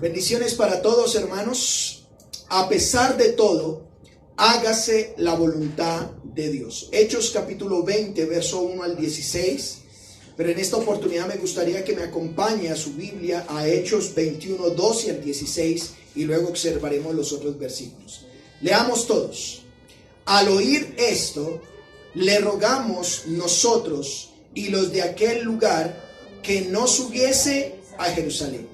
Bendiciones para todos, hermanos. A pesar de todo, hágase la voluntad de Dios. Hechos capítulo 20, verso 1 al 16. Pero en esta oportunidad me gustaría que me acompañe a su Biblia a Hechos 21, 12 al 16 y luego observaremos los otros versículos. Leamos todos. Al oír esto, le rogamos nosotros y los de aquel lugar que no subiese a Jerusalén.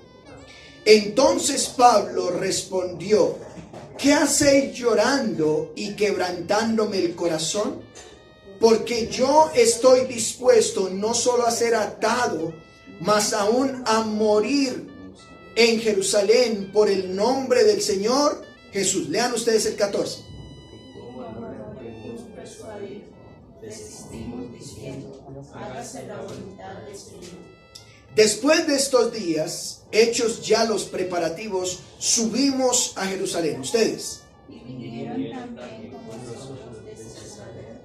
Entonces Pablo respondió: ¿qué hacéis llorando y quebrantándome el corazón? Porque yo estoy dispuesto no solo a ser atado, mas aún a morir en Jerusalén por el nombre del Señor Jesús. Lean ustedes el 14. Después de estos días, hechos ya los preparativos, subimos a Jerusalén. Ustedes. Y vinieron también con nosotros desde Cesarea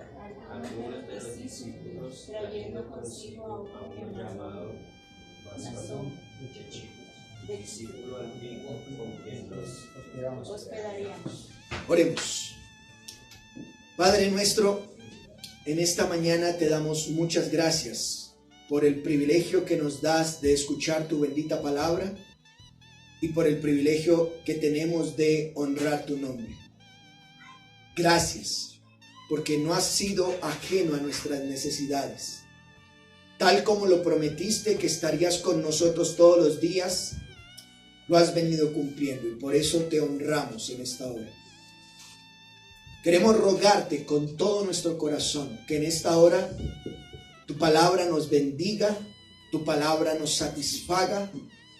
algunos de los discípulos, trayendo consigo a un hombre llamado Mnasón, discípulo antiguo con quien nos hospedaríamos. Oremos. Padre nuestro, en esta mañana te damos muchas gracias por el privilegio que nos das de escuchar tu bendita palabra y por el privilegio que tenemos de honrar tu nombre. Gracias, porque no has sido ajeno a nuestras necesidades. Tal como lo prometiste que estarías con nosotros todos los días, lo has venido cumpliendo y por eso te honramos en esta hora. Queremos rogarte con todo nuestro corazón que en esta hora tu palabra nos bendiga, tu palabra nos satisfaga,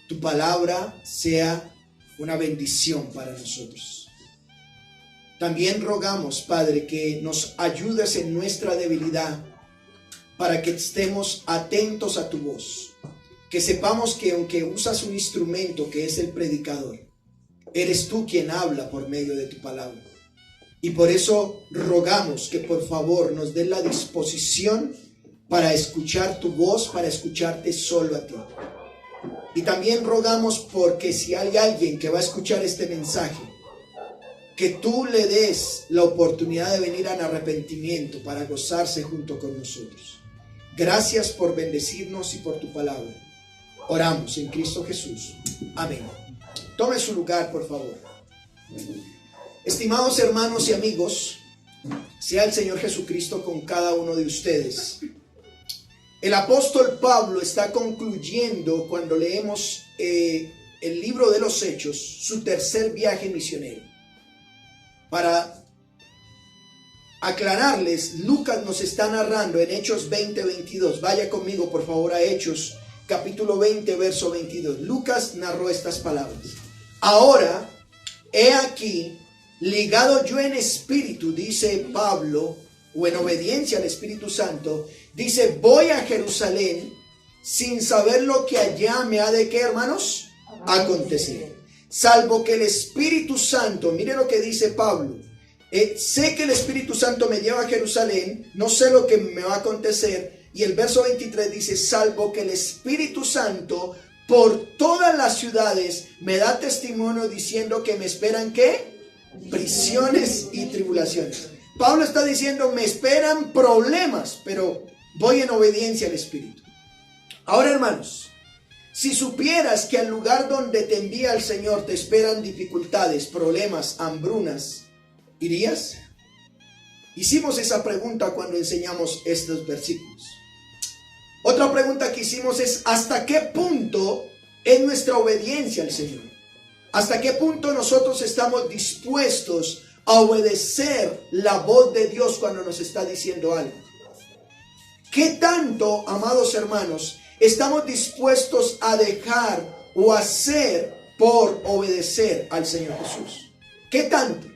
tu palabra sea una bendición para nosotros. También rogamos, Padre, que nos ayudes en nuestra debilidad para que estemos atentos a tu voz. Que sepamos que aunque usas un instrumento que es el predicador, eres tú quien habla por medio de tu palabra. Y por eso rogamos que por favor nos des la disposición para escuchar tu voz, para escucharte solo a ti. Y también rogamos porque si hay alguien que va a escuchar este mensaje, que tú le des la oportunidad de venir al arrepentimiento para gozarse junto con nosotros. Gracias por bendecirnos y por tu palabra. Oramos en Cristo Jesús. Amén. Tome su lugar, por favor. Estimados hermanos y amigos, sea el Señor Jesucristo con cada uno de ustedes. El apóstol Pablo está concluyendo, cuando leemos el libro de los Hechos, su tercer viaje misionero. Para aclararles, Lucas nos está narrando en Hechos 20:22. Vaya conmigo por favor a Hechos capítulo 20, verso 22. Lucas narró estas palabras: ahora, he aquí, ligado yo en espíritu, dice Pablo, o en obediencia al Espíritu Santo, dice, voy a Jerusalén sin saber lo que allá me ha de, ¿qué, hermanos? Acontecer. Salvo que el Espíritu Santo, mire lo que dice Pablo, sé que el Espíritu Santo me lleva a Jerusalén, no sé lo que me va a acontecer. Y el verso 23 dice, salvo que el Espíritu Santo por todas las ciudades me da testimonio diciendo que me esperan, ¿qué? Prisiones y tribulaciones. Pablo está diciendo, me esperan problemas, pero voy en obediencia al Espíritu. Ahora, hermanos, si supieras que al lugar donde te envía el Señor te esperan dificultades, problemas, hambrunas, ¿irías? Hicimos esa pregunta cuando enseñamos estos versículos. Otra pregunta que hicimos es, ¿hasta qué punto es nuestra obediencia al Señor? ¿Hasta qué punto nosotros estamos dispuestos a obedecer la voz de Dios cuando nos está diciendo algo? ¿Qué tanto, amados hermanos, estamos dispuestos a dejar o hacer por obedecer al Señor Jesús? ¿Qué tanto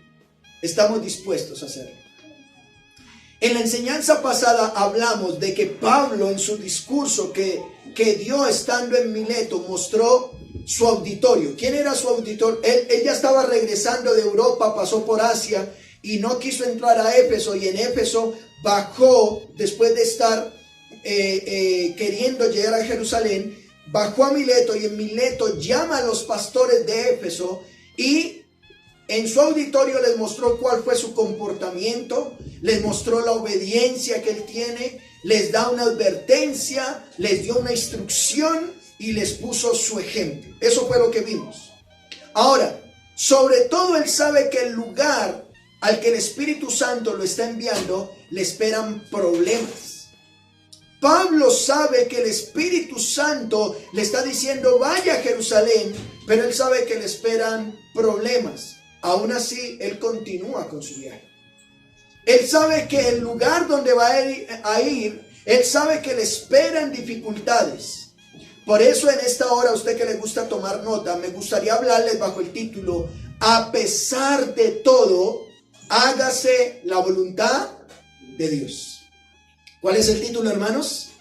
estamos dispuestos a hacer? En la enseñanza pasada hablamos de que Pablo, en su discurso que dio estando en Mileto, mostró su auditorio. ¿Quién era su auditor? Él ya estaba regresando de Europa, pasó por Asia y no quiso entrar a Éfeso, y en Éfeso bajó después de estar queriendo llegar a Jerusalén. bajó a Mileto y en Mileto llama a los pastores de Éfeso y en su auditorio les mostró cuál fue su comportamiento, les mostró la obediencia que él tiene, les da una advertencia, les dio una instrucción y les puso su ejemplo. Eso fue lo que vimos. Ahora, sobre todo él sabe que el lugar al que el Espíritu Santo lo está enviando le esperan problemas. Pablo sabe que el Espíritu Santo le está diciendo vaya a Jerusalén, pero él sabe que le esperan problemas. Aún así, él continúa con su viaje. Él sabe que el lugar donde va a ir, él sabe que le esperan dificultades. Por eso en esta hora, a usted que le gusta tomar nota, me gustaría hablarles bajo el título, a pesar de todo, hágase la voluntad de Dios. ¿Cuál es el título, hermanos?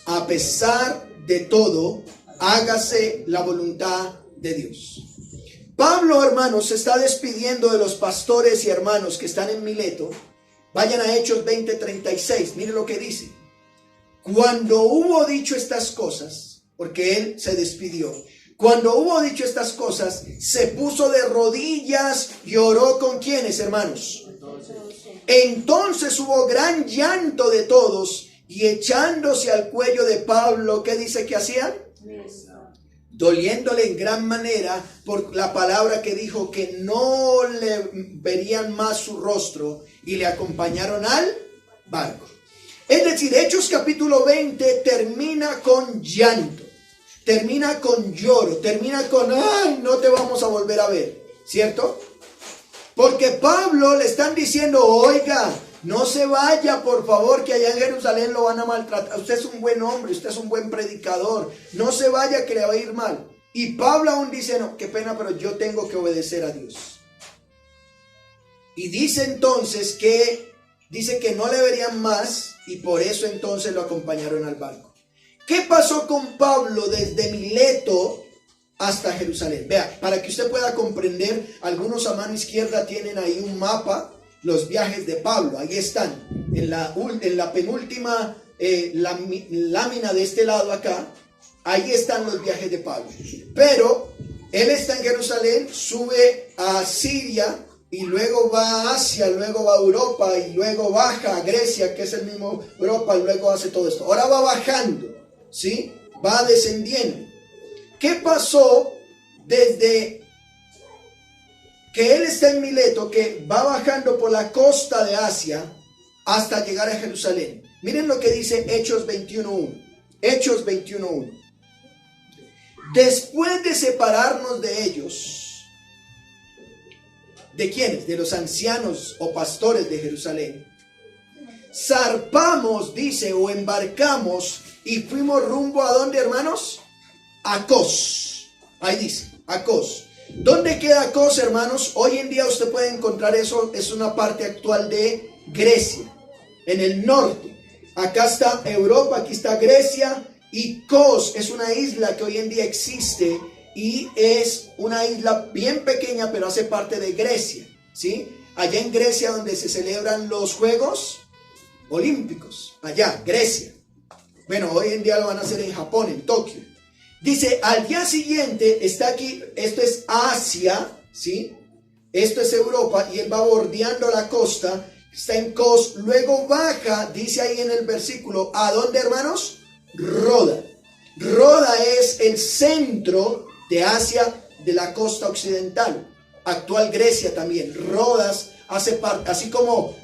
A pesar de todo, hágase la voluntad de Dios. Pablo, hermanos, se está despidiendo de los pastores y hermanos que están en Mileto. Vayan a Hechos 20:36. Mire lo que dice. Cuando hubo dicho estas cosas, porque él se despidió, cuando hubo dicho estas cosas, se puso de rodillas y oró con ¿quiénes, hermanos? Entonces hubo gran llanto de todos y echándose al cuello de Pablo, ¿qué dice que hacían? Doliéndole en gran manera por la palabra que dijo, que no le verían más su rostro, y le acompañaron al barco. Es decir, Hechos capítulo 20 termina con llanto, termina con lloro, termina con ay, no te vamos a volver a ver, ¿cierto? Porque Pablo le están diciendo, oiga, no se vaya, por favor, que allá en Jerusalén lo van a maltratar. Usted es un buen hombre, usted es un buen predicador. No se vaya, que le va a ir mal. Y Pablo aún dice, no, qué pena, pero yo tengo que obedecer a Dios. Y dice entonces que no le verían más y por eso entonces lo acompañaron al barco. ¿Qué pasó con Pablo desde Mileto hasta Jerusalén? Vea, para que usted pueda comprender, algunos a mano izquierda tienen ahí un mapa. Los viajes de Pablo, ahí están, en la penúltima lámina de este lado acá, ahí están los viajes de Pablo. Pero él está en Jerusalén, sube a Siria y luego va a Asia, luego va a Europa y luego baja a Grecia, que es el mismo Europa, y luego hace todo esto. Ahora va bajando, ¿sí? Va descendiendo. ¿Qué pasó desde que él está en Mileto, que va bajando por la costa de Asia hasta llegar a Jerusalén? Miren lo que dice Hechos 21:1. Hechos 21:1. Después de separarnos de ellos, ¿de quiénes? De los ancianos o pastores de Jerusalén. Zarpamos, dice, o embarcamos y fuimos rumbo ¿a dónde, hermanos? A Cos. Ahí dice, a Cos. ¿Dónde queda Cos, hermanos? Hoy en día usted puede encontrar eso, es una parte actual de Grecia, en el norte. Acá está Europa, aquí está Grecia, y Kos es una isla que hoy en día existe y es una isla bien pequeña, pero hace parte de Grecia, ¿sí? Allá en Grecia donde se celebran los Juegos Olímpicos, allá, Grecia. Bueno, hoy en día lo van a hacer en Japón, en Tokio. Dice, al día siguiente está aquí, esto es Asia, ¿sí? Esto es Europa y él va bordeando la costa, está en Kos, luego baja, dice ahí en el versículo, ¿a dónde, hermanos? Roda. Roda es el centro de Asia, de la costa occidental, actual Grecia también. Rodas hace parte, así como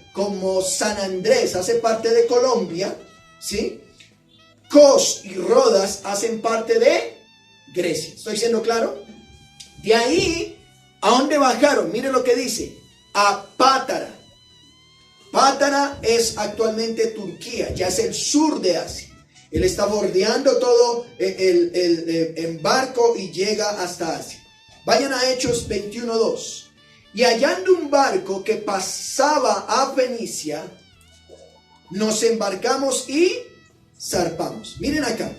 San Andrés hace parte de Colombia, ¿sí? Kos y Rodas hacen parte de Grecia. ¿Estoy siendo claro? De ahí, ¿a dónde bajaron? Miren lo que dice, a Pátara. Pátara es actualmente Turquía, ya es el sur de Asia. Él está bordeando todo el barco y llega hasta Asia. Vayan a Hechos 21:2. Y hallando un barco que pasaba a Fenicia, nos embarcamos y zarpamos. Miren acá.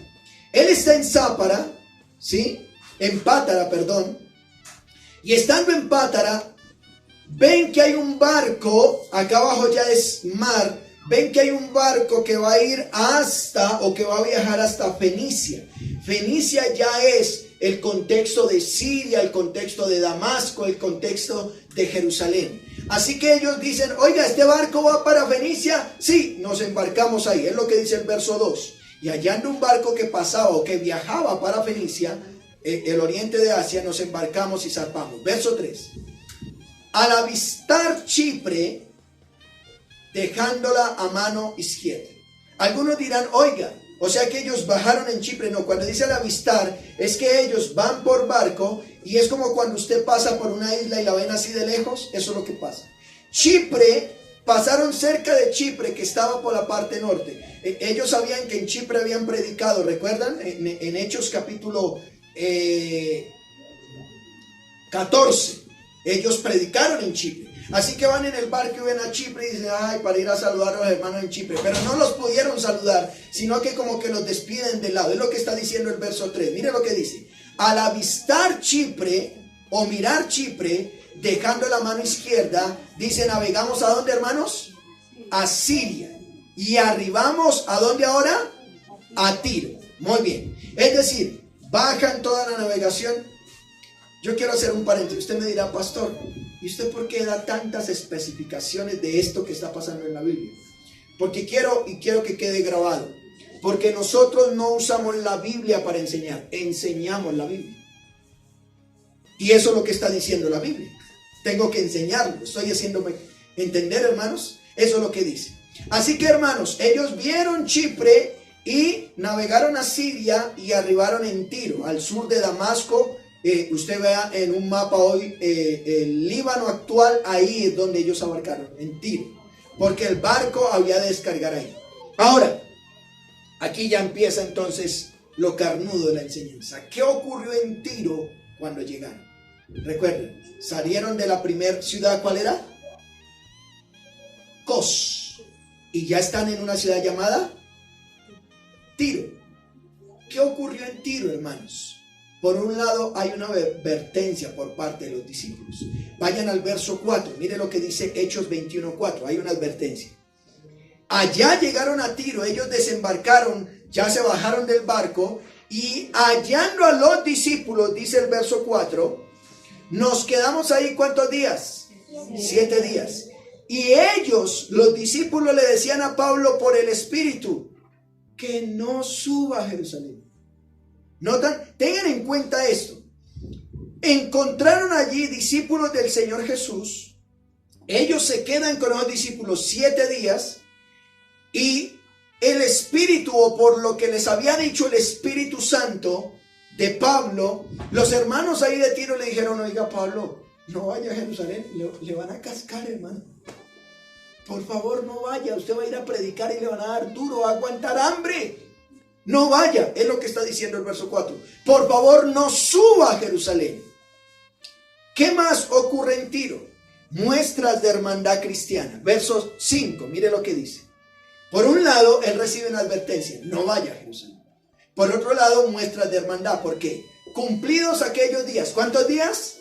Él está en Zápara, ¿sí? En Pátara, perdón. Y estando en Pátara, ven que hay un barco, acá abajo ya es mar, ven que hay un barco que va a ir hasta, o que va a viajar hasta Fenicia. Fenicia ya es el contexto de Siria, el contexto de Damasco, el contexto de Jerusalén. Así que ellos dicen, oiga, ¿este barco va para Fenicia? Sí, nos embarcamos ahí, es lo que dice el verso 2. Y hallando un barco que pasaba o que viajaba para Fenicia, el oriente de Asia, nos embarcamos y zarpamos. Verso 3. Al avistar Chipre, dejándola a mano izquierda. Algunos dirán, oiga, o sea que ellos bajaron en Chipre. No, cuando dice al avistar, es que ellos van por barco y es como cuando usted pasa por una isla y la ven así de lejos. Eso es lo que pasa. Chipre, pasaron cerca de Chipre, que estaba por la parte norte. Ellos sabían que en Chipre habían predicado, ¿recuerdan? En Hechos capítulo 14, ellos predicaron en Chipre. Así que van en el barco y ven a Chipre y dicen, ay, para ir a saludar a los hermanos en Chipre. Pero no los pudieron saludar, sino que como que los despiden de lado. Es lo que está diciendo el verso 3. Mire lo que dice. Al avistar Chipre o mirar Chipre, dejando la mano izquierda, dice, navegamos ¿a dónde, hermanos? A Siria. Y arribamos ¿a dónde ahora? A Tiro. Muy bien. Es decir, bajan toda la navegación. Yo quiero hacer un paréntesis. Usted me dirá, pastor, ¿y usted por qué da tantas especificaciones de esto que está pasando en la Biblia? Porque quiero que quede grabado. Porque nosotros no usamos la Biblia para enseñar, enseñamos la Biblia. Y eso es lo que está diciendo la Biblia. Tengo que enseñarlo. Estoy haciéndome entender, hermanos. Eso es lo que dice. Así que, hermanos, ellos vieron Chipre y navegaron a Siria y arribaron en Tiro, al sur de Damasco. Usted vea en un mapa hoy el Líbano actual, ahí es donde ellos abarcaron, en Tiro, porque el barco había de descargar ahí. Ahora, aquí ya empieza entonces lo carnudo de la enseñanza. ¿Qué ocurrió en Tiro cuando llegaron? Recuerden, salieron de la primera ciudad, ¿cuál era? Cos, y ya están en una ciudad llamada Tiro. ¿Qué ocurrió en Tiro, hermanos? Por un lado hay una advertencia por parte de los discípulos. Vayan al verso 4, mire lo que dice Hechos 21:4, hay una advertencia. Allá llegaron a Tiro, ellos desembarcaron, ya se bajaron del barco y hallando a los discípulos, dice el verso 4, nos quedamos ahí ¿cuántos días? 7 días. Y ellos, los discípulos, le decían a Pablo por el Espíritu que no suba a Jerusalén. ¿Notan? Tengan en cuenta esto. Encontraron allí discípulos del Señor Jesús. Ellos se quedan con los discípulos 7 días. Y el Espíritu, o por lo que les había dicho el Espíritu Santo de Pablo, los hermanos ahí de Tiro le dijeron, oiga Pablo, no vaya a Jerusalén, le van a cascar, hermano. Por favor, no vaya, usted va a ir a predicar y le van a dar duro, va a aguantar hambre. No vaya, es lo que está diciendo el verso 4. Por favor, no suba a Jerusalén. ¿Qué más ocurre en Tiro? Muestras de hermandad cristiana. Verso 5, mire lo que dice. Por un lado, él recibe una advertencia, no vaya a Jerusalén. Por otro lado, muestras de hermandad. ¿Por qué? Cumplidos aquellos días. ¿Cuántos días?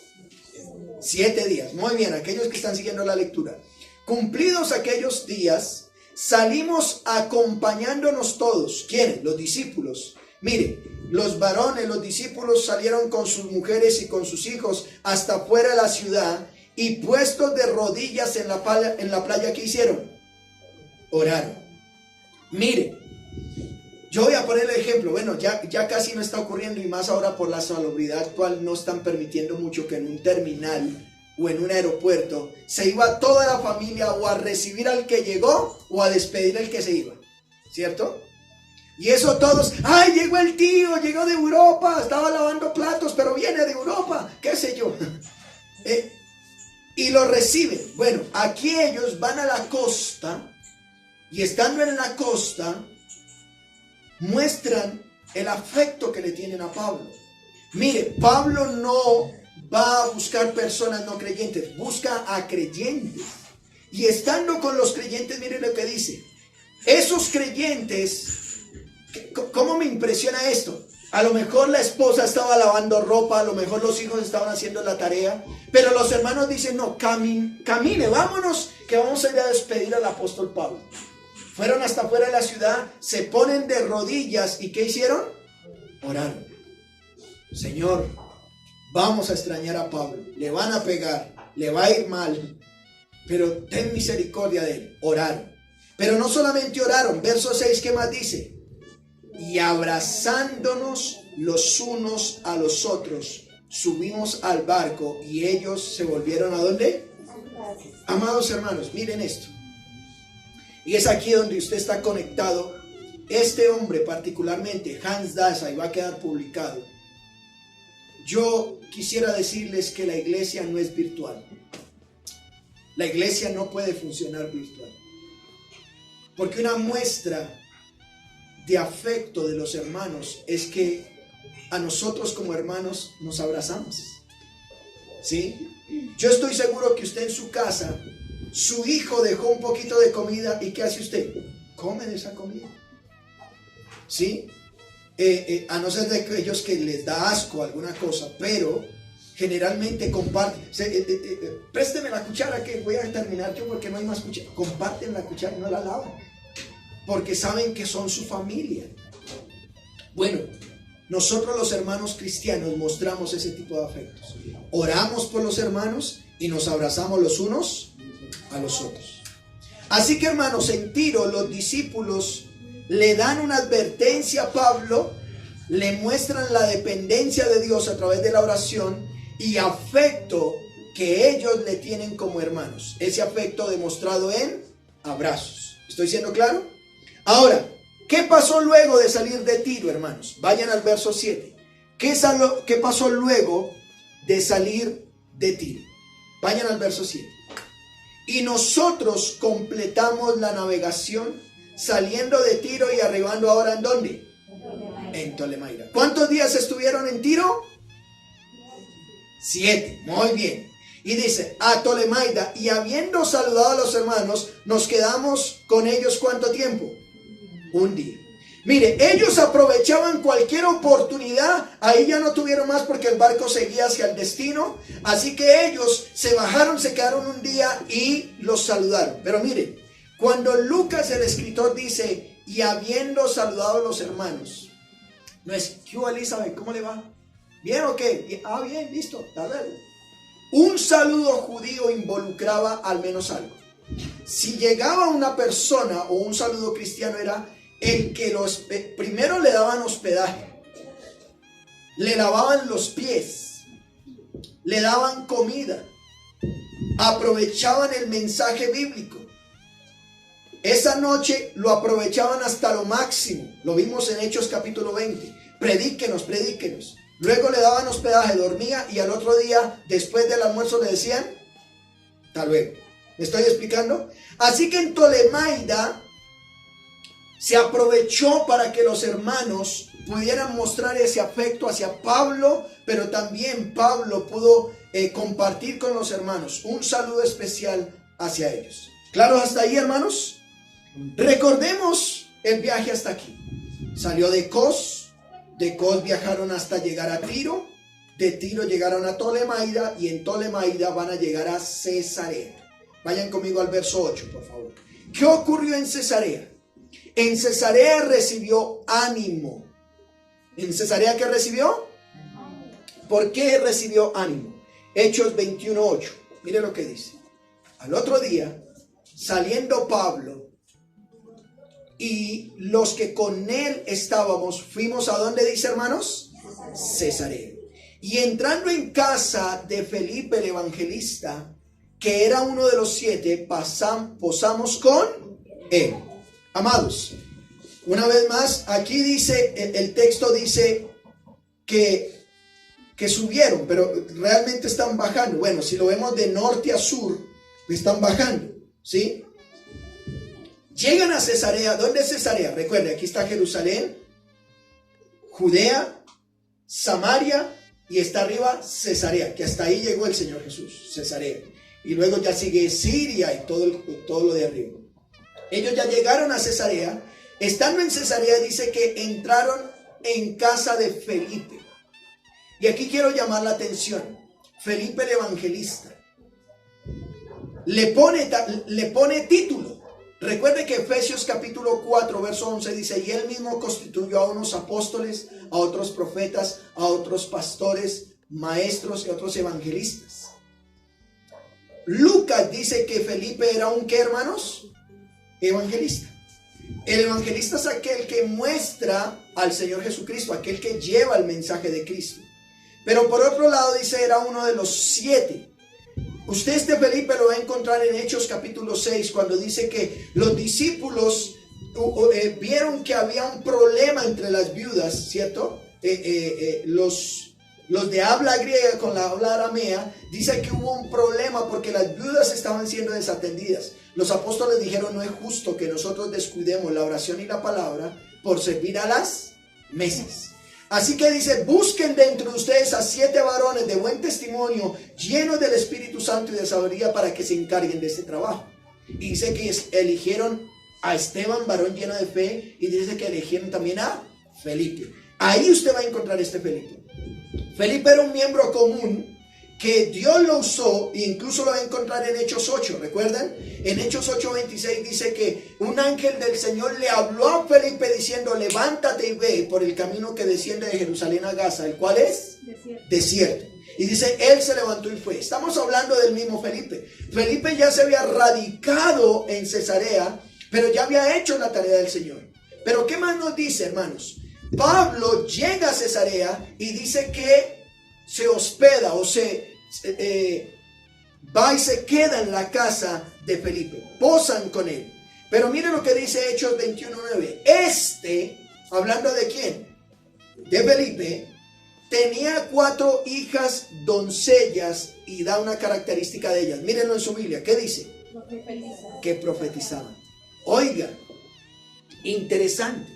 7 días. Muy bien, aquellos que están siguiendo la lectura. Cumplidos aquellos días, salimos acompañándonos todos. ¿Quiénes? Los discípulos. Mire, los varones, los discípulos salieron con sus mujeres y con sus hijos hasta fuera de la ciudad y puestos de rodillas en la playa, ¿qué hicieron? Oraron. Mire, yo voy a poner el ejemplo. Bueno, ya casi no está ocurriendo y más ahora por la salubridad actual no están permitiendo mucho que en un terminal o en un aeropuerto se iba toda la familia o a recibir al que llegó o a despedir al que se iba, ¿cierto? Y eso todos, ¡ay, llegó el tío, llegó de Europa, estaba lavando platos, pero viene de Europa, qué sé yo! Y lo reciben. Bueno, aquí ellos van a la costa y estando en la costa muestran el afecto que le tienen a Pablo. Mire, Pablo no va a buscar personas no creyentes, busca a creyentes. Y estando con los creyentes, miren lo que dice. Esos creyentes, ¿cómo me impresiona esto? A lo mejor la esposa estaba lavando ropa, a lo mejor los hijos estaban haciendo la tarea, pero los hermanos dicen, no, camine, vámonos, que vamos a ir a despedir al apóstol Pablo. Fueron hasta afuera de la ciudad, se ponen de rodillas y ¿qué hicieron? Oraron. Señor, vamos a extrañar a Pablo, le van a pegar, le va a ir mal, pero ten misericordia de él. Oraron. Pero no solamente oraron, verso 6, ¿qué más dice? Y abrazándonos los unos a los otros, subimos al barco y ellos se volvieron ¿a dónde? Amados hermanos, miren esto. Y es aquí donde usted está conectado. Este hombre particularmente, Hans Dassay, va a quedar publicado. Yo quisiera decirles que la iglesia no es virtual. La iglesia no puede funcionar virtual. Porque una muestra de afecto de los hermanos es que a nosotros como hermanos nos abrazamos. ¿Sí? Yo estoy seguro que usted en su casa, su hijo dejó un poquito de comida y ¿qué hace usted? Come de esa comida. ¿Sí? A no ser de aquellos que les da asco alguna cosa, pero generalmente comparten. Présteme la cuchara que voy a terminar yo porque no hay más cuchara. Comparten la cuchara y no la lavan, porque saben que son su familia. Bueno, nosotros los hermanos cristianos mostramos ese tipo de afectos. Oramos por los hermanos y nos abrazamos los unos a los otros. Así que hermanos, en Tiro los discípulos le dan una advertencia a Pablo, le muestran la dependencia de Dios a través de la oración y afecto que ellos le tienen como hermanos. Ese afecto demostrado en abrazos. ¿Estoy siendo claro? Ahora, ¿qué pasó luego de salir de Tiro, hermanos? Vayan al verso 7. ¿Qué pasó luego de salir de Tiro? Vayan al verso 7. Y nosotros completamos la navegación saliendo de Tiro y arribando ahora ¿en dónde? En Tolemaida. ¿Cuántos días estuvieron en Tiro? 7. Muy bien. Y dice, a Tolemaida, y habiendo saludado a los hermanos, nos quedamos con ellos ¿cuánto tiempo? Un día. Mire, ellos aprovechaban cualquier oportunidad. Ahí ya no tuvieron más porque el barco seguía hacia el destino. Así que ellos se bajaron, se quedaron un día y los saludaron. Pero mire, cuando Lucas el escritor dice, y habiendo saludado a los hermanos, no es, ¿qué hubo, Elizabeth? ¿Cómo le va? ¿Bien o qué? Ah, bien, listo, dale. Un saludo judío involucraba al menos algo. Si llegaba una persona o un saludo cristiano era el que primero le daban hospedaje, le lavaban los pies, le daban comida, aprovechaban el mensaje bíblico. Esa noche lo aprovechaban hasta lo máximo. Lo vimos en Hechos capítulo 20. Predíquenos. Luego le daban hospedaje, dormía y al otro día, después del almuerzo, le decían, hasta luego. ¿Me estoy explicando? Así que en Tolemaida se aprovechó para que los hermanos pudieran mostrar ese afecto hacia Pablo, pero también Pablo pudo compartir con los hermanos un saludo especial hacia ellos. ¿Claro hasta ahí, hermanos? Recordemos el viaje hasta aquí. Salió de Cos viajaron hasta llegar a Tiro, de Tiro llegaron a Tolemaida y en Tolemaida van a llegar a Cesarea. Vayan conmigo al verso 8, por favor. ¿Qué ocurrió en Cesarea? En Cesarea recibió ánimo. ¿En Cesarea qué recibió? ¿Por qué recibió ánimo? Hechos 21:8. Mire lo que dice. Al otro día, saliendo Pablo y los que con él estábamos, fuimos ¿a dónde dice, hermanos? Cesarea. Y entrando en casa de Felipe el evangelista, que era uno de los 7, posamos con él. Amados, una vez más, aquí dice, el texto dice que subieron, pero realmente están bajando. Bueno, si lo vemos de norte a sur, están bajando, ¿sí? Llegan a Cesarea. ¿Dónde es Cesarea? Recuerden, aquí está Jerusalén, Judea, Samaria y está arriba Cesarea, que hasta ahí llegó el Señor Jesús, Cesarea. Y luego ya sigue Siria y todo lo de arriba. Ellos ya llegaron a Cesarea. Estando en Cesarea dice que entraron en casa de Felipe. Y aquí quiero llamar la atención. Felipe el evangelista le pone título. Recuerde que Efesios capítulo 4, verso 11 dice, y él mismo constituyó a unos apóstoles, a otros profetas, a otros pastores, maestros y a otros evangelistas. Lucas dice que Felipe era un, ¿qué, hermanos? Evangelista. El evangelista es aquel que muestra al Señor Jesucristo, aquel que lleva el mensaje de Cristo. Pero por otro lado dice, era uno de los 7. Usted este Felipe lo va a encontrar en Hechos capítulo 6, cuando dice que los discípulos vieron que había un problema entre las viudas, ¿cierto? Los de habla griega con la habla aramea, dice que hubo un problema porque las viudas estaban siendo desatendidas. Los apóstoles dijeron, no es justo que nosotros descuidemos la oración y la palabra por servir a las mesas. Así que dice, busquen dentro de ustedes a 7 varones de buen testimonio, llenos del Espíritu Santo y de sabiduría, para que se encarguen de este trabajo. Y dice que eligieron a Esteban, varón lleno de fe, y dice que eligieron también a Felipe. Ahí usted va a encontrar este Felipe. Felipe era un miembro común que Dios lo usó, e incluso lo va a encontrar en Hechos 8, ¿recuerdan? En Hechos 8:26 dice que un ángel del Señor le habló a Felipe diciendo, levántate y ve por el camino que desciende de Jerusalén a Gaza, el cual es desierto. Y dice, él se levantó y fue. Estamos hablando del mismo Felipe. Felipe ya se había radicado en Cesarea, pero ya había hecho la tarea del Señor. Pero ¿qué más nos dice, hermanos? Pablo llega a Cesarea y dice que se hospeda o va y se queda en la casa de Felipe. Posan con él. Pero miren lo que dice Hechos 21:9. Hablando de quién? De Felipe. Tenía 4 hijas doncellas y da una característica de ellas. Mírenlo en su Biblia. ¿Qué dice? Que profetizaban. Oiga, interesante.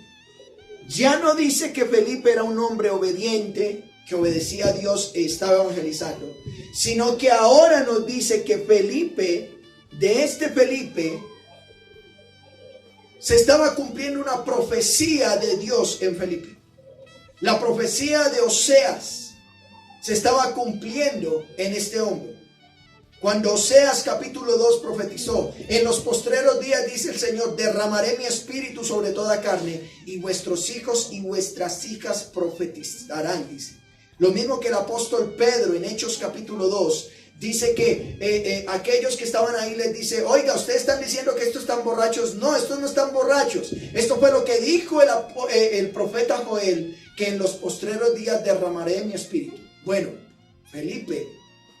Ya no dice que Felipe era un hombre obediente, que obedecía a Dios e estaba evangelizando, sino que ahora nos dice que Felipe, de este Felipe, se estaba cumpliendo una profecía de Dios en Felipe. La profecía de Oseas se estaba cumpliendo en este hombre. Cuando Oseas capítulo 2 profetizó, en los postreros días, dice el Señor, derramaré mi espíritu sobre toda carne, y vuestros hijos y vuestras hijas profetizarán, dice. Lo mismo que el apóstol Pedro en Hechos capítulo 2, dice que aquellos que estaban ahí les dice, oiga, ustedes están diciendo que estos están borrachos. No, estos no están borrachos. Esto fue lo que dijo el profeta Joel, que en los postreros días derramaré mi espíritu. Bueno, Felipe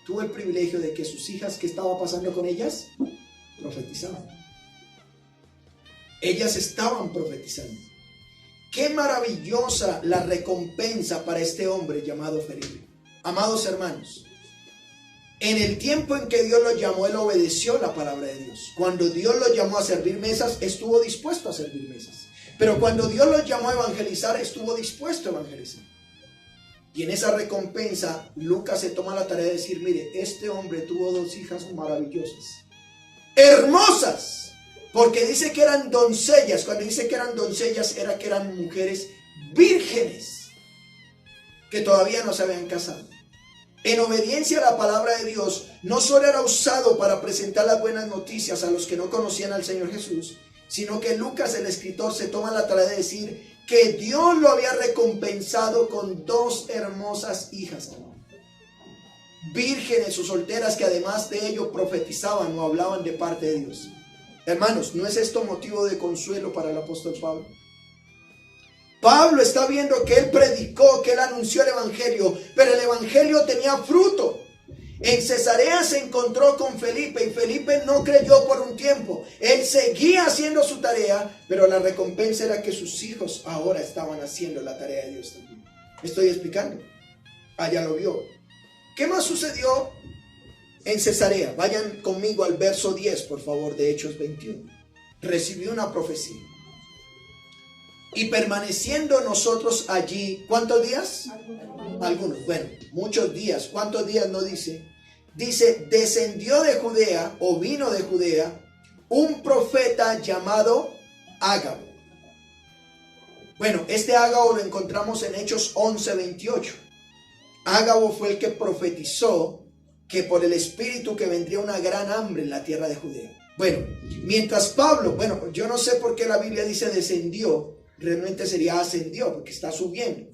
tuvo el privilegio de que sus hijas, ¿qué estaba pasando con ellas? Profetizaban. Ellas estaban profetizando. Qué maravillosa la recompensa para este hombre llamado Felipe. Amados hermanos, en el tiempo en que Dios lo llamó, él obedeció la palabra de Dios. Cuando Dios lo llamó a servir mesas, estuvo dispuesto a servir mesas. Pero cuando Dios lo llamó a evangelizar, estuvo dispuesto a evangelizar. Y en esa recompensa, Lucas se toma la tarea de decir, mire, este hombre tuvo 2 hijas maravillosas, hermosas, porque dice que eran doncellas. Cuando dice que eran doncellas, era que eran mujeres vírgenes, que todavía no se habían casado. En obediencia a la palabra de Dios, no solo era usado para presentar las buenas noticias a los que no conocían al Señor Jesús, sino que Lucas, el escritor, se toma la tarea de decir que Dios lo había recompensado con 2 hermosas hijas, vírgenes o solteras, que además de ello profetizaban o hablaban de parte de Dios. Hermanos, ¿no es esto motivo de consuelo para el apóstol Pablo? Pablo está viendo que él predicó, que él anunció el evangelio, pero el evangelio tenía fruto. En Cesarea se encontró con Felipe y Felipe no creyó por un tiempo. Él seguía haciendo su tarea, pero la recompensa era que sus hijos ahora estaban haciendo la tarea de Dios también. ¿Me estoy explicando? Allá lo vio. ¿Qué más sucedió en Cesarea? Vayan conmigo al verso 10, por favor, de Hechos 21. Recibió una profecía. Y permaneciendo nosotros allí, ¿cuántos días? Algunos. Bueno, muchos días. ¿Cuántos días no dice? Dice, descendió de Judea, o vino de Judea, un profeta llamado Ágabo. Bueno, este Ágabo lo encontramos en Hechos 11:28. Ágabo fue el que profetizó que por el Espíritu que vendría una gran hambre en la tierra de Judea. Bueno, mientras Pablo, yo no sé por qué la Biblia dice descendió, realmente sería ascendió, porque está subiendo.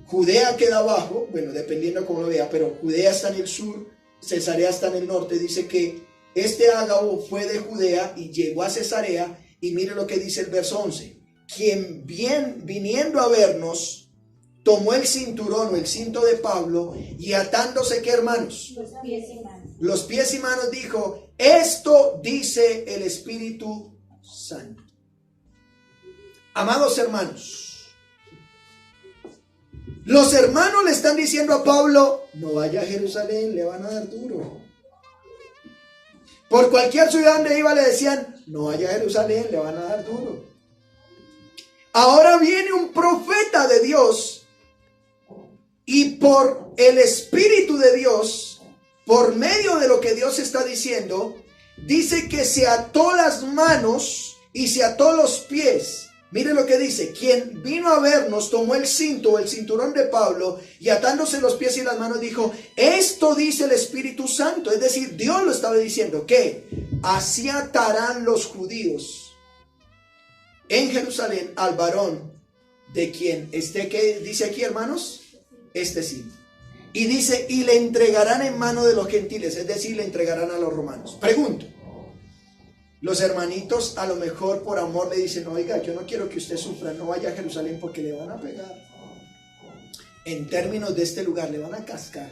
Judea queda abajo, dependiendo de cómo lo vea, pero Judea está en el sur, Cesarea está en el norte. Dice que este Ágabo fue de Judea y llegó a Cesarea, y mire lo que dice el verso 11. Quien viniendo a vernos, tomó el cinturón o el cinto de Pablo, y atándose, ¿qué, hermanos? Los pies y manos. Los pies y manos, dijo: esto dice el Espíritu Santo. Amados hermanos, los hermanos le están diciendo a Pablo: no vaya a Jerusalén, le van a dar duro. Por cualquier ciudad donde iba le decían: no vaya a Jerusalén, le van a dar duro. Ahora viene un profeta de Dios, y por el Espíritu de Dios, por medio de lo que Dios está diciendo, dice que se ató las manos y se ató los pies. Mire lo que dice: quien vino a vernos tomó el cinto o el cinturón de Pablo, y atándose los pies y las manos dijo: esto dice el Espíritu Santo. Es decir, Dios lo estaba diciendo, que así atarán los judíos en Jerusalén al varón de quien esté, ¿qué dice aquí, hermanos? Este cinto. Y dice: y le entregarán en mano de los gentiles, es decir, le entregarán a los romanos. Pregunto, los hermanitos a lo mejor por amor le dicen: oiga, yo no quiero que usted sufra, no vaya a Jerusalén porque le van a pegar. En términos de este lugar, le van a cascar.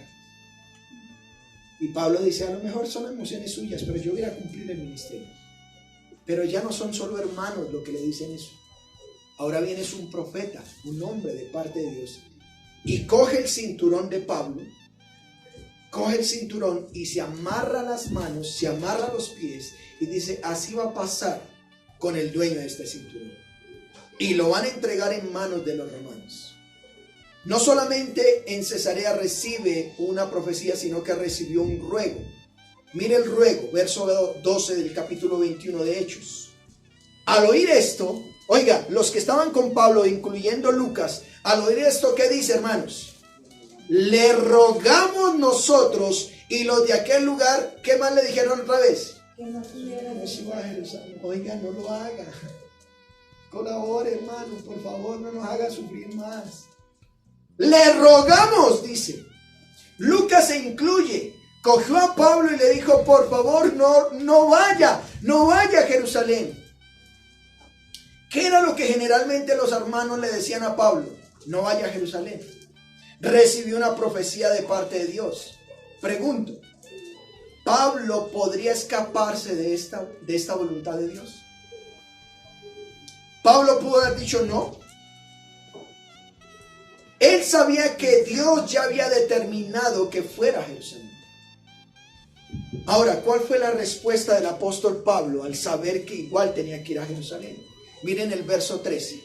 Y Pablo dice: a lo mejor son emociones suyas, pero yo voy a cumplir el ministerio. Pero ya no son solo hermanos lo que le dicen eso. Ahora viene un profeta, un hombre de parte de Dios, y coge el cinturón de Pablo, coge el cinturón y se amarra las manos, se amarra los pies, y dice: así va a pasar con el dueño de este cinturón. Y lo van a entregar en manos de los romanos. No solamente en Cesarea recibe una profecía, sino que recibió un ruego. Mire el ruego, verso 12 del capítulo 21 de Hechos. Al oír esto, oiga, los que estaban con Pablo, incluyendo Lucas, al oír esto, ¿qué dice, hermanos? Le rogamos nosotros y los de aquel lugar, ¿qué más le dijeron otra vez? Que no tuviera No suba a Jerusalén. Oiga, no lo haga. Colabore, hermano, por favor, no nos haga sufrir más. Le rogamos, dice. Lucas se incluye. Cogió a Pablo y le dijo: por favor, no vaya a Jerusalén. ¿Qué era lo que generalmente los hermanos le decían a Pablo? No vaya a Jerusalén. Recibió una profecía de parte de Dios. Pregunto, ¿Pablo podría escaparse de esta voluntad de Dios? ¿Pablo pudo haber dicho no? Él sabía que Dios ya había determinado que fuera a Jerusalén. Ahora, ¿cuál fue la respuesta del apóstol Pablo al saber que igual tenía que ir a Jerusalén? Miren el verso 13.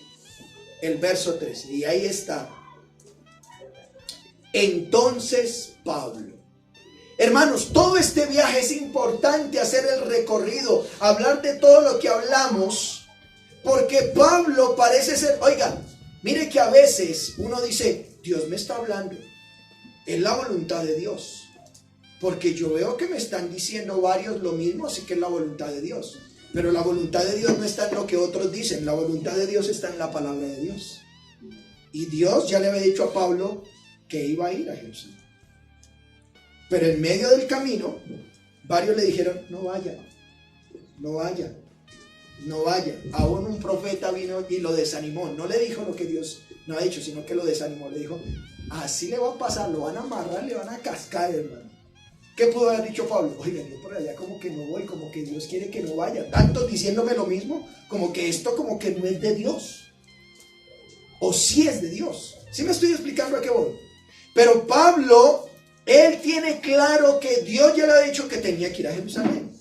El verso 13. Y ahí está. Entonces Pablo. Hermanos, todo este viaje es importante, hacer el recorrido, hablar de todo lo que hablamos, porque Pablo parece ser, oiga, mire que a veces uno dice: Dios me está hablando, es la voluntad de Dios. Porque yo veo que me están diciendo varios lo mismo, así que es la voluntad de Dios. Pero la voluntad de Dios no está en lo que otros dicen, la voluntad de Dios está en la palabra de Dios. Y Dios ya le había dicho a Pablo que iba a ir a Jerusalén. Pero en medio del camino, varios le dijeron: no vaya, no vaya, no vaya. Aún un profeta vino y lo desanimó. No le dijo lo que Dios no ha dicho, sino que lo desanimó. Le dijo: así le va a pasar, lo van a amarrar, le van a cascar, hermano. ¿Qué pudo haber dicho Pablo? Oiga, yo por allá como que no voy, como que Dios quiere que no vaya. Tantos diciéndome lo mismo, como que esto como que no es de Dios. O sí es de Dios. ¿Sí me estoy explicando a qué voy? Pero Pablo, él tiene claro que Dios ya le ha dicho que tenía que ir a Jerusalén.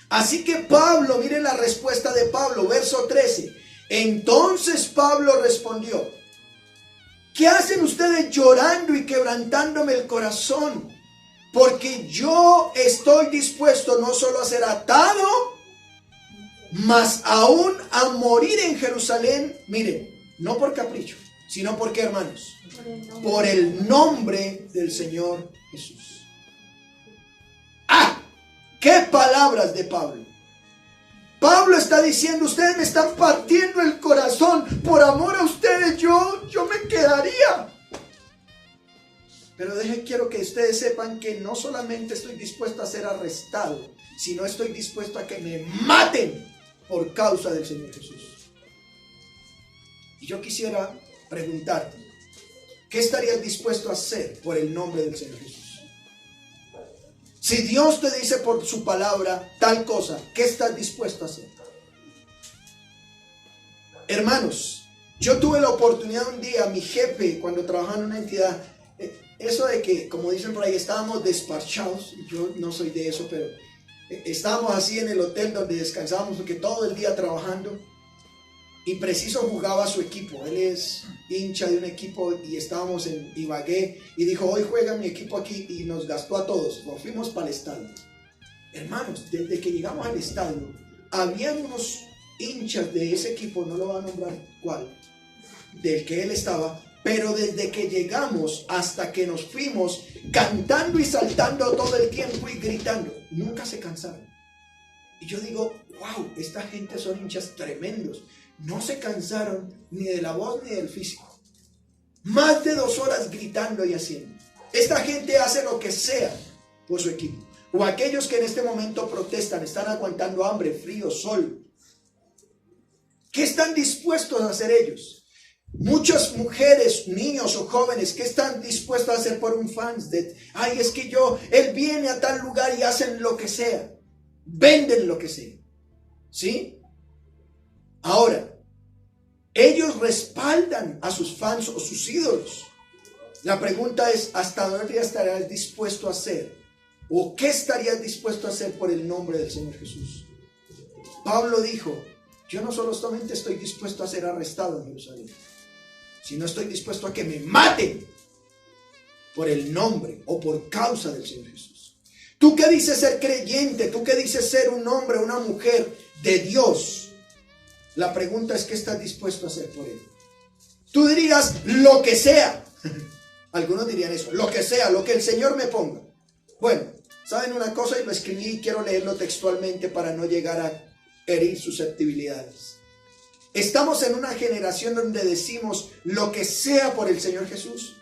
Así que Pablo, miren la respuesta de Pablo, verso 13. Entonces Pablo respondió: ¿qué hacen ustedes llorando y quebrantándome el corazón? Porque yo estoy dispuesto no solo a ser atado, mas aún a morir en Jerusalén. Miren, no por capricho, sino porque, hermanos, por el nombre del Señor Jesús. ¿Qué palabras de Pablo? Pablo está diciendo, ustedes me están partiendo el corazón, por amor a ustedes yo me quedaría. Pero quiero que ustedes sepan que no solamente estoy dispuesto a ser arrestado, sino estoy dispuesto a que me maten por causa del Señor Jesús. Y yo quisiera preguntarte, ¿qué estarías dispuesto a hacer por el nombre del Señor Jesús? Si Dios te dice por su palabra tal cosa, ¿qué estás dispuesto a hacer? Hermanos, yo tuve la oportunidad un día, mi jefe, cuando trabajaba en una entidad, eso de que, como dicen por ahí, estábamos despachados, yo no soy de eso, pero estábamos así en el hotel donde descansábamos, porque todo el día trabajando, y preciso jugaba su equipo. Él es hincha de un equipo y estábamos en Ibagué y dijo, hoy juega mi equipo aquí, y nos gastó a todos. Nos fuimos para el estadio. Hermanos, desde que llegamos al estadio, habían unos hinchas de ese equipo, no lo voy a nombrar cuál, del que él estaba, pero desde que llegamos hasta que nos fuimos, cantando y saltando todo el tiempo y gritando, nunca se cansaron. Y yo digo, wow, esta gente son hinchas tremendos. No se cansaron ni de la voz ni del físico. Más de 2 horas gritando y haciendo. Esta gente hace lo que sea por su equipo. O aquellos que en este momento protestan, están aguantando hambre, frío, sol. ¿Qué están dispuestos a hacer ellos? Muchas mujeres, niños o jóvenes, ¿qué están dispuestos a hacer por un fans? Ay, es que él viene a tal lugar y hacen lo que sea. Venden lo que sea. ¿Sí? Ahora, ellos respaldan a sus fans o sus ídolos. La pregunta es, ¿hasta dónde estarías dispuesto a hacer? ¿O qué estarías dispuesto a hacer por el nombre del Señor Jesús? Pablo dijo, yo no solamente estoy dispuesto a ser arrestado en Jerusalén, sino estoy dispuesto a que me maten por el nombre o por causa del Señor Jesús. Tú que dices ser creyente, tú que dices ser un hombre, una mujer de Dios, la pregunta es, ¿qué estás dispuesto a hacer por él? Tú dirías, lo que sea. Algunos dirían eso, lo que sea, lo que el Señor me ponga. Bueno, ¿saben una cosa? Y lo escribí y quiero leerlo textualmente para no llegar a herir susceptibilidades. Estamos en una generación donde decimos lo que sea por el Señor Jesús,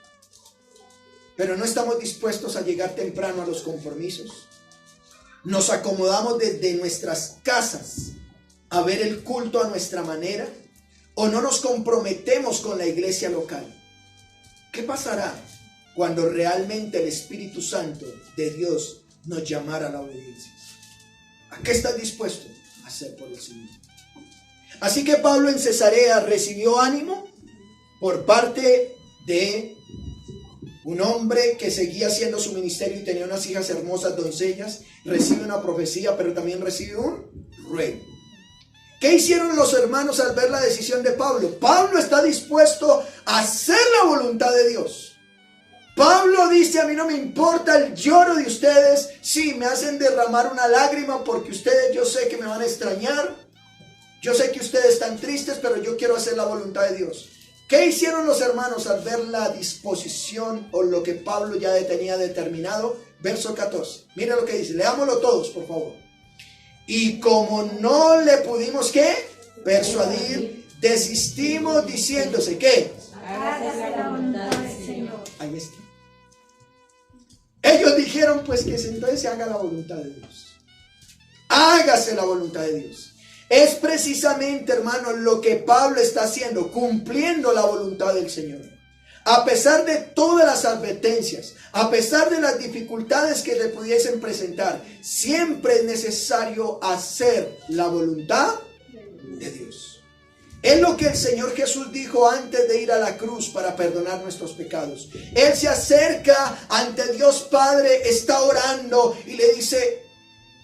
pero no estamos dispuestos a llegar temprano a los compromisos. Nos acomodamos desde nuestras casas a ver el culto a nuestra manera, o no nos comprometemos con la iglesia local. ¿Qué pasará cuando realmente el Espíritu Santo de Dios nos llamara a la obediencia? ¿A qué estás dispuesto a hacer por el Señor? Así que Pablo en Cesarea recibió ánimo por parte de un hombre que seguía haciendo su ministerio y tenía unas hijas hermosas, doncellas. Recibe una profecía, pero también recibe un ruego. ¿Qué hicieron los hermanos al ver la decisión de Pablo? Pablo está dispuesto a hacer la voluntad de Dios. Pablo dice, a mí no me importa el lloro de ustedes. Sí, me hacen derramar una lágrima porque ustedes, yo sé que me van a extrañar. Yo sé que ustedes están tristes, pero yo quiero hacer la voluntad de Dios. ¿Qué hicieron los hermanos al ver la disposición o lo que Pablo ya tenía determinado? Verso 14. Mira lo que dice. Leámoslo todos, por favor. Y como no le pudimos, ¿qué? Persuadir, desistimos diciéndose, ¿qué? Hágase la voluntad del Señor. Ahí está. Ellos dijeron, pues que entonces se haga la voluntad de Dios. Hágase la voluntad de Dios. Es precisamente, hermanos, lo que Pablo está haciendo, cumpliendo la voluntad del Señor. A pesar de todas las advertencias, a pesar de las dificultades que le pudiesen presentar, siempre es necesario hacer la voluntad de Dios. Es lo que el Señor Jesús dijo antes de ir a la cruz para perdonar nuestros pecados. Él se acerca ante Dios Padre, está orando y le dice,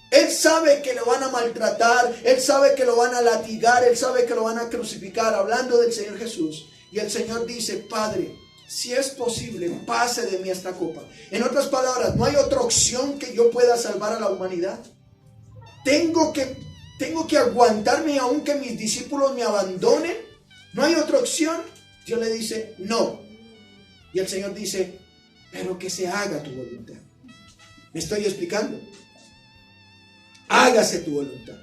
Él sabe que lo van a maltratar, Él sabe que lo van a latigar, Él sabe que lo van a crucificar, hablando del Señor Jesús. Y el Señor dice, Padre, si es posible, pase de mí esta copa. En otras palabras, no hay otra opción que yo pueda salvar a la humanidad. Tengo que aguantarme aunque mis discípulos me abandonen. No hay otra opción. Dios le dice, no. Y el Señor dice, pero que se haga tu voluntad. ¿Me estoy explicando? Hágase tu voluntad.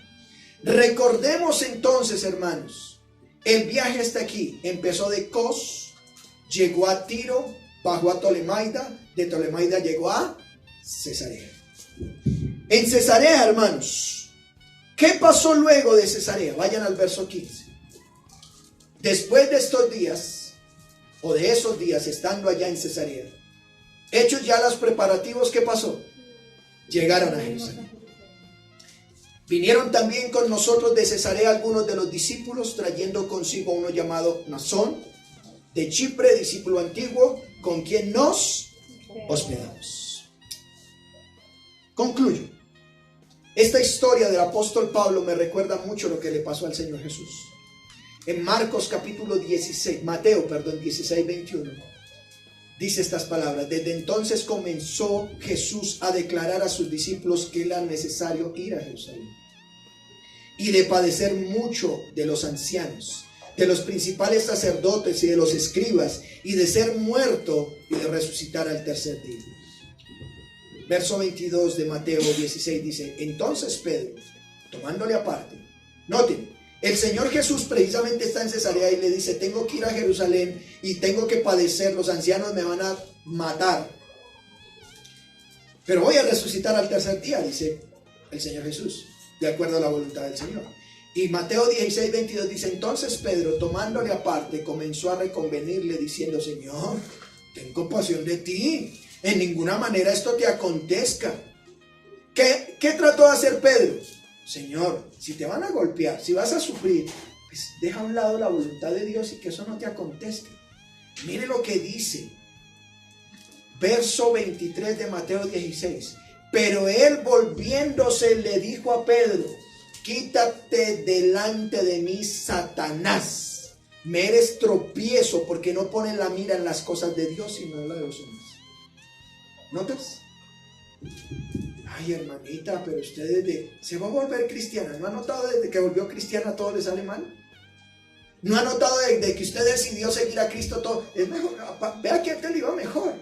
Recordemos entonces, hermanos, el viaje hasta aquí empezó de Cos, llegó a Tiro, bajó a Tolemaida, de Tolemaida llegó a Cesarea. En Cesarea, hermanos, ¿qué pasó luego de Cesarea? Vayan al verso 15. Después de estos días, o de esos días, estando allá en Cesarea, hechos ya los preparativos, ¿qué pasó? Llegaron a Jerusalén. Vinieron también con nosotros de Cesarea algunos de los discípulos, trayendo consigo uno llamado Nasón, de Chipre, discípulo antiguo, con quien nos hospedamos. Concluyo. Esta historia del apóstol Pablo me recuerda mucho lo que le pasó al Señor Jesús. En Marcos capítulo 16, Mateo, 16, 21, dice estas palabras: desde entonces comenzó Jesús a declarar a sus discípulos que era necesario ir a Jerusalén y de padecer mucho de los ancianos, de los principales sacerdotes y de los escribas, y de ser muerto y de resucitar al tercer día. Verso 22 de Mateo 16 dice: entonces Pedro, tomándole aparte, noten, el Señor Jesús precisamente está en Cesarea y le dice: tengo que ir a Jerusalén y tengo que padecer, los ancianos me van a matar, pero voy a resucitar al tercer día, dice el Señor Jesús, de acuerdo a la voluntad del Señor. Y Mateo 16, 22 dice: entonces Pedro, tomándole aparte, comenzó a reconvenirle diciendo: Señor, ten compasión de ti, en ninguna manera esto te acontezca. ¿Qué trató de hacer Pedro? Señor, si te van a golpear, si vas a sufrir, pues deja a un lado la voluntad de Dios y que eso no te acontezca. Mire lo que dice, verso 23 de Mateo 16. Pero él, volviéndose, le dijo a Pedro: quítate delante de mí, Satanás, me eres tropiezo, porque no pones la mira en las cosas de Dios sino en la de los hombres. ¿Notas? Ay, hermanita, pero usted se va a volver cristiana. ¿No ha notado desde que volvió cristiana todo le sale mal? ¿No ha notado desde que usted decidió seguir a Cristo todo es mejor? Vea que a usted le iba mejor.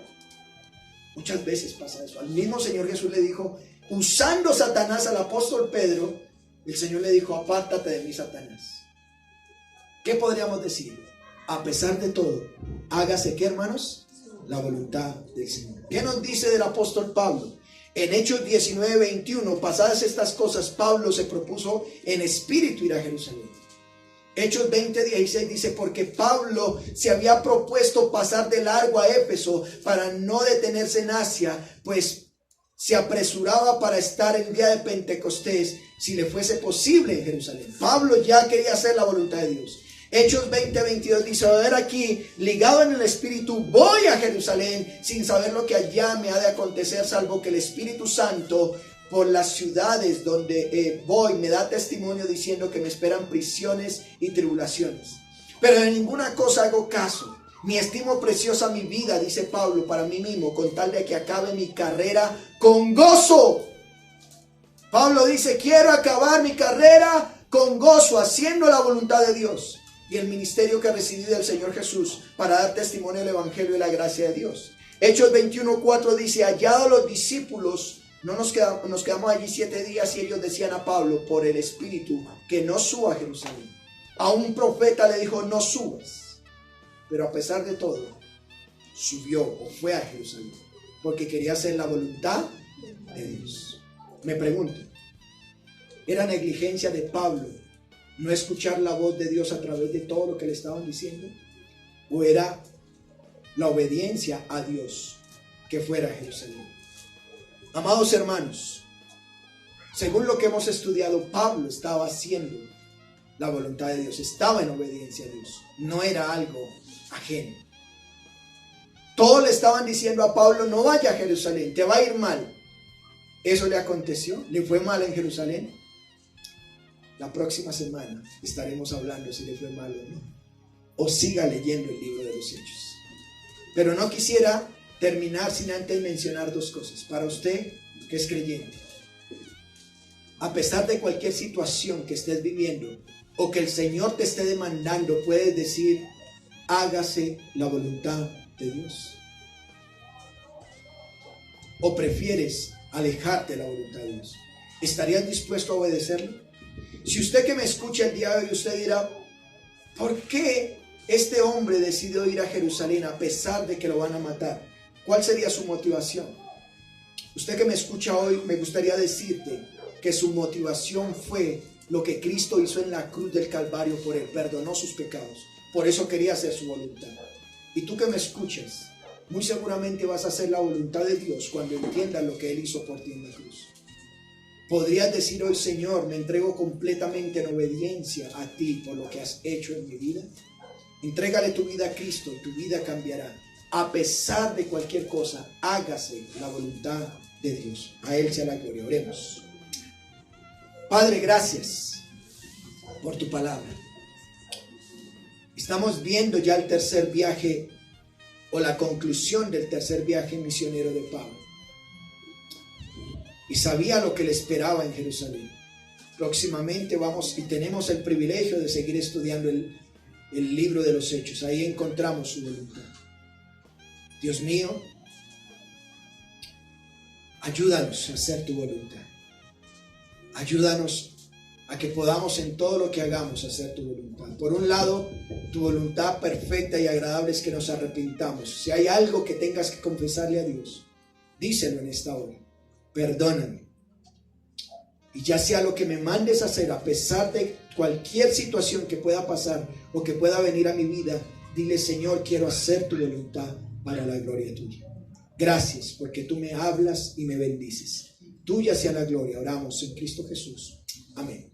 Muchas veces pasa eso. Al mismo Señor Jesús le dijo, usando Satanás al apóstol Pedro, el Señor le dijo: apártate de mí, Satanás. ¿Qué podríamos decir? A pesar de todo, hágase, ¿qué, hermanos? La voluntad del Señor. ¿Qué nos dice del apóstol Pablo? En Hechos 19, 21, pasadas estas cosas, Pablo se propuso en espíritu ir a Jerusalén. Hechos 20, 16 dice: porque Pablo se había propuesto pasar de largo a Éfeso para no detenerse en Asia, pues se apresuraba para estar el día de Pentecostés, si le fuese posible, en Jerusalén. Pablo ya quería hacer la voluntad de Dios. Hechos 20, 22 dice: a ver, aquí, ligado en el Espíritu, voy a Jerusalén sin saber lo que allá me ha de acontecer, salvo que el Espíritu Santo por las ciudades donde voy me da testimonio diciendo que me esperan prisiones y tribulaciones. Pero de ninguna cosa hago caso, ni estimo preciosa mi vida, dice Pablo, para mí mismo, con tal de que acabe mi carrera con gozo. Pablo dice: quiero acabar mi carrera con gozo, haciendo la voluntad de Dios y el ministerio que recibí del Señor Jesús para dar testimonio del Evangelio y la gracia de Dios. Hechos 21:4 dice: hallados los discípulos, nos quedamos allí 7 días, y ellos decían a Pablo por el Espíritu que no suba a Jerusalén. A un profeta le dijo: no subas. Pero a pesar de todo, subió o fue a Jerusalén, porque quería hacer la voluntad de Dios. Me pregunto, ¿era negligencia de Pablo no escuchar la voz de Dios a través de todo lo que le estaban diciendo? ¿O era la obediencia a Dios que fuera a Jerusalén? Amados hermanos, según lo que hemos estudiado, Pablo estaba haciendo la voluntad de Dios, estaba en obediencia a Dios, no era algo ajeno. Todos le estaban diciendo a Pablo: no vaya a Jerusalén, te va a ir mal. ¿Eso le aconteció? ¿Le fue mal en Jerusalén? La próxima semana estaremos hablando si le fue mal o no. O siga leyendo el libro de los Hechos. Pero no quisiera terminar sin antes mencionar 2 cosas. Para usted que es creyente, a pesar de cualquier situación que estés viviendo o que el Señor te esté demandando, puedes decir: hágase la voluntad de Dios. ¿O prefieres alejarte de la voluntad de Dios? ¿Estarías dispuesto a obedecerlo? Si usted que me escucha el día de hoy, usted dirá, ¿por qué este hombre decidió ir a Jerusalén a pesar de que lo van a matar? ¿Cuál sería su motivación? Usted que me escucha hoy, me gustaría decirte que su motivación fue lo que Cristo hizo en la cruz del Calvario por él. Perdonó sus pecados. Por eso quería hacer su voluntad. Y tú que me escuchas, muy seguramente vas a hacer la voluntad de Dios cuando entiendas lo que Él hizo por ti en la cruz. Podrías decir hoy, Señor, me entrego completamente en obediencia a ti por lo que has hecho en mi vida. Entrégale tu vida a Cristo y tu vida cambiará. A pesar de cualquier cosa, hágase la voluntad de Dios. A Él sea la gloria. Oremos. Padre, gracias por tu palabra. Estamos viendo ya el tercer viaje o la conclusión del tercer viaje misionero de Pablo. Y sabía lo que le esperaba en Jerusalén. Próximamente vamos y tenemos el privilegio de seguir estudiando el libro de los Hechos. Ahí encontramos su voluntad. Dios mío, ayúdanos a hacer tu voluntad. Ayúdanos a que podamos en todo lo que hagamos hacer tu voluntad. Por un lado, tu voluntad perfecta y agradable es que nos arrepintamos. Si hay algo que tengas que confesarle a Dios, díselo en esta hora. Perdóname. Y ya sea lo que me mandes a hacer, a pesar de cualquier situación que pueda pasar o que pueda venir a mi vida, dile, Señor, quiero hacer tu voluntad para la gloria tuya. Gracias porque tú me hablas y me bendices. Tuya sea la gloria. Oramos en Cristo Jesús. Amén.